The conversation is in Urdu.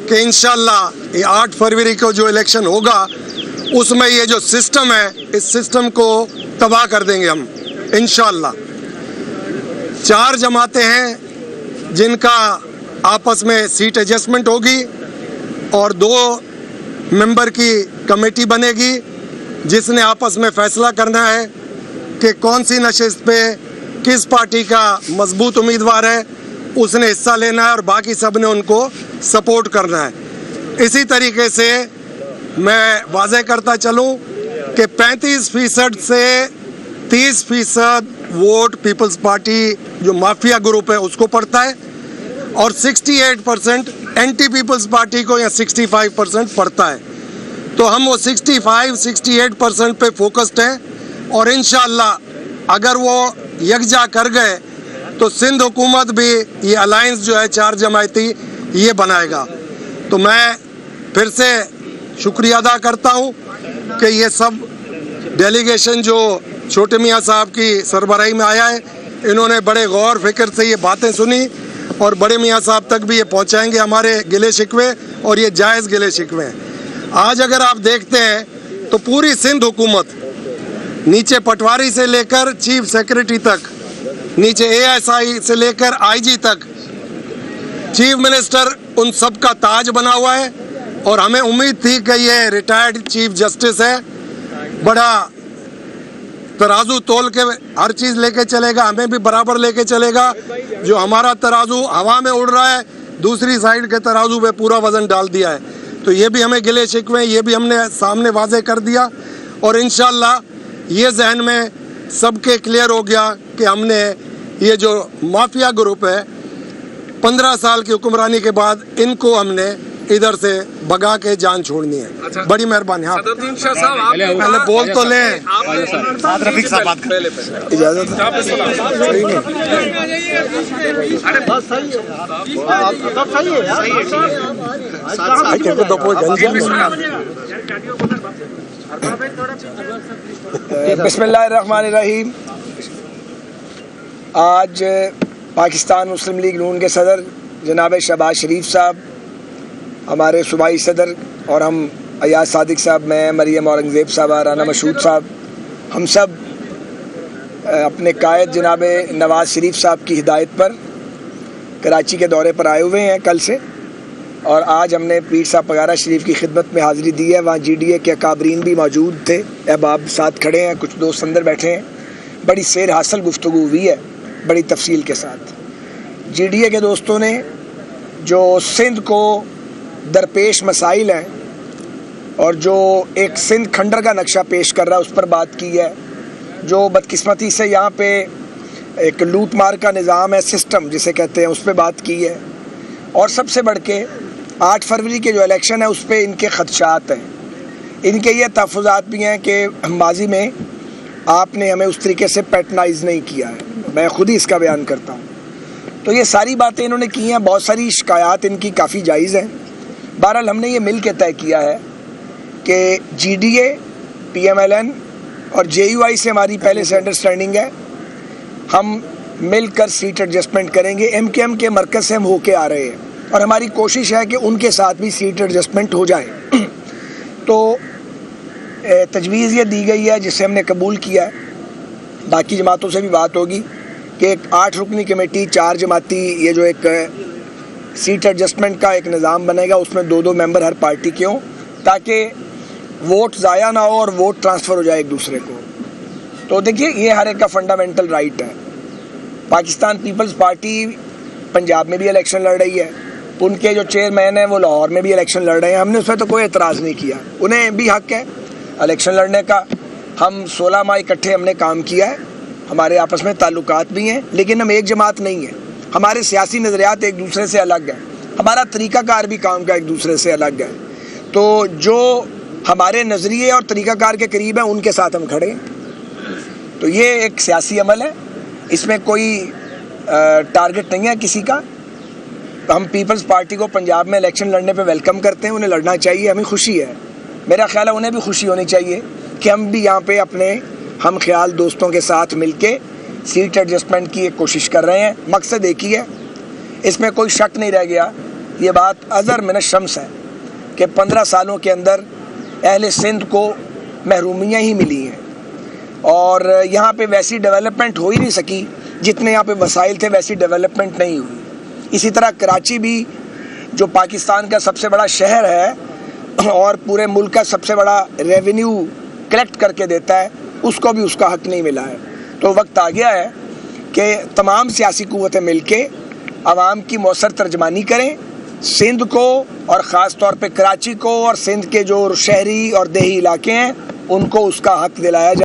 کہ انشاءاللہ یہ 8 فروری کو جو الیکشن ہوگا اس میں یہ جو سسٹم ہے اس سسٹم کو تباہ کر دیں گے ہم انشاءاللہ۔ 4 جماعتیں ہیں جن کا آپس میں سیٹ ایڈجسٹمنٹ ہوگی اور 2 ممبر کی کمیٹی بنے گی جس نے آپس میں فیصلہ کرنا ہے کہ کون سی نشست پہ کس پارٹی کا مضبوط امیدوار ہے اس نے حصہ لینا ہے اور باقی سب نے ان کو سپورٹ کرنا ہے۔ اسی طریقے سے میں واضح کرتا چلوں کہ 35% سے 30% ووٹ پیپلز پارٹی جو مافیا گروپ ہے اس کو پڑتا ہے اور 68% اینٹی پیپلز پارٹی کو یا 65% پڑتا ہے۔ تو ہم وہ 65-68% پہ فوکسڈ ہیں اور انشاءاللہ اگر وہ یکجا کر گئے تو سندھ حکومت بھی یہ الائنس جو ہے 4 جماعتی یہ بنائے گا۔ تو میں پھر سے شکریہ ادا کرتا ہوں کہ یہ سب ڈیلیگیشن جو چھوٹے میاں صاحب کی سربراہی میں آیا ہے انہوں نے بڑے غور فکر سے یہ باتیں سنی اور بڑے میاں صاحب تک بھی یہ پہنچائیں گے ہمارے گلے شکوے اور یہ جائز گلے شکوے ہیں۔ آج اگر آپ دیکھتے ہیں تو پوری سندھ حکومت نیچے پٹواری سے لے کر چیف سیکرٹری تک، نیچے ASI سے لے کر IG تک، چیف منسٹر ان سب کا تاج بنا ہوا ہے اور ہمیں امید تھی کہ یہ ریٹائرڈ چیف جسٹس ہے، بڑا ترازو تول کے ہر چیز لے کے چلے گا، ہمیں بھی برابر لے کے چلے گا۔ جو ہمارا ترازو ہوا میں اڑ رہا ہے دوسری سائیڈ کے ترازو پہ پورا وزن ڈال دیا ہے، تو یہ بھی ہمیں گلے شکوے یہ بھی ہم نے سامنے واضح کر دیا اور انشاءاللہ یہ ذہن میں سب کے کلیئر ہو گیا کہ ہم نے یہ جو مافیا گروپ ہے 15 سال کی حکمرانی کے بعد ان کو ہم نے ادھر سے بگا کے جان چھوڑنی ہے۔ بڑی مہربانی۔ ہاں صدرالدین شاہ صاحب پہلے بول تو لیں، اجازت بسم اللہ الرحمن الرحیم۔ آج پاکستان مسلم لیگ نون کے صدر جناب شہباز شریف صاحب، ہمارے صوبائی صدر اور ہم ایاز صادق صاحب، میں مریم اورنگزیب صاحب، رانا مشہود صاحب، ہم سب اپنے قائد جناب نواز شریف صاحب کی ہدایت پر کراچی کے دورے پر آئے ہوئے ہیں کل سے، اور آج ہم نے پیر صاحب پگارا شریف کی خدمت میں حاضری دی ہے۔ وہاں GDA کے اکابرین بھی موجود تھے، احباب ساتھ کھڑے ہیں، کچھ دوست اندر بیٹھے ہیں۔ بڑی سیر حاصل گفتگو ہوئی ہے بڑی تفصیل کے ساتھ۔ GDA کے دوستوں نے جو سندھ کو درپیش مسائل ہیں اور جو ایک سندھ کھنڈر کا نقشہ پیش کر رہا ہے اس پر بات کی ہے، جو بدقسمتی سے یہاں پہ ایک لوٹ مار کا نظام ہے، سسٹم جسے کہتے ہیں، اس پہ بات کی ہے، اور سب سے بڑھ کے 8 فروری کے جو الیکشن ہے اس پہ ان کے خدشات ہیں۔ ان کے یہ تحفظات بھی ہیں کہ ماضی میں آپ نے ہمیں اس طریقے سے پیٹرنائز نہیں کیا ہے، میں خود ہی اس کا بیان کرتا ہوں۔ تو یہ ساری باتیں انہوں نے کی ہیں، بہت ساری شکایات ان کی کافی جائز ہیں۔ بہرحال ہم نے یہ مل کے طے کیا ہے کہ GDA، PMLN اور JUI سے ہماری پہلے سے انڈرسٹینڈنگ ہے، ہم مل کر سیٹ ایڈجسٹمنٹ کریں گے۔ MKM کے مرکز سے ہم ہو کے آ رہے ہیں اور ہماری کوشش ہے کہ ان کے ساتھ بھی سیٹ ایڈجسٹمنٹ ہو جائے۔ تو تجویز یہ دی گئی ہے جسے ہم نے قبول کیا ہے، باقی جماعتوں سے بھی بات ہوگی کہ ایک 8 رکنی کمیٹی 4 جماعتی یہ جو ایک سیٹ ایڈجسٹمنٹ کا ایک نظام بنے گا، اس میں 2 ممبر ہر پارٹی کے ہوں تاکہ ووٹ ضائع نہ ہو اور ووٹ ٹرانسفر ہو جائے ایک دوسرے کو۔ تو دیکھیے یہ ہر ایک کا فنڈامنٹل رائٹ ہے۔ پاکستان پیپلز پارٹی پنجاب میں بھی الیکشن لڑ رہی ہے، ان کے جو چیئرمین ہیں وہ لاہور میں بھی الیکشن لڑ رہے ہیں، ہم نے اس میں تو کوئی اعتراض نہیں کیا، انہیں بھی حق ہے الیکشن لڑنے کا۔ ہم 16 ماہ اکٹھے ہم نے کام کیا ہے، ہمارے آپس میں تعلقات بھی ہیں، لیکن ہم ایک جماعت نہیں ہیں، ہمارے سیاسی نظریات ایک دوسرے سے الگ ہیں، ہمارا طریقہ کار بھی کام کا ایک دوسرے سے الگ ہے۔ تو جو ہمارے نظریے اور طریقہ کار کے قریب ہیں ان کے ساتھ ہم کھڑے ہیں۔ تو یہ ایک سیاسی عمل ہے، اس میں کوئی ٹارگٹ نہیں ہے کسی کا۔ ہم پیپلز پارٹی کو پنجاب میں الیکشن لڑنے پہ ویلکم کرتے ہیں، انہیں لڑنا چاہیے، ہمیں خوشی ہے، میرا خیال ہے انہیں بھی خوشی ہونی چاہیے کہ ہم بھی یہاں پہ اپنے ہم خیال دوستوں کے ساتھ مل کے سیٹ ایڈجسٹمنٹ کی ایک کوشش کر رہے ہیں۔ مقصد ایک ہی ہے، اس میں کوئی شک نہیں رہ گیا یہ بات ازر من الشمس ہے کہ 15 سالوں کے اندر اہل سندھ کو محرومیاں ہی ملی ہیں اور یہاں پہ ویسی ڈیولپمنٹ ہو ہی نہیں سکی جتنے یہاں پہ وسائل تھے ویسی ڈیولپمنٹ نہیں ہوئی. اسی طرح کراچی بھی جو پاکستان کا سب سے بڑا شہر ہے اور پورے ملک کا سب سے بڑا ریونیو کلیکٹ کر کے دیتا ہے, اس کو بھی اس کا حق نہیں ملا ہے. تو وقت آ گیا ہے کہ تمام سیاسی قوتیں مل کے عوام کی مؤثر ترجمانی کریں, سندھ کو اور خاص طور پہ کراچی کو اور سندھ کے جو شہری اور دیہی علاقے ہیں ان کو اس کا حق دلایا جائے.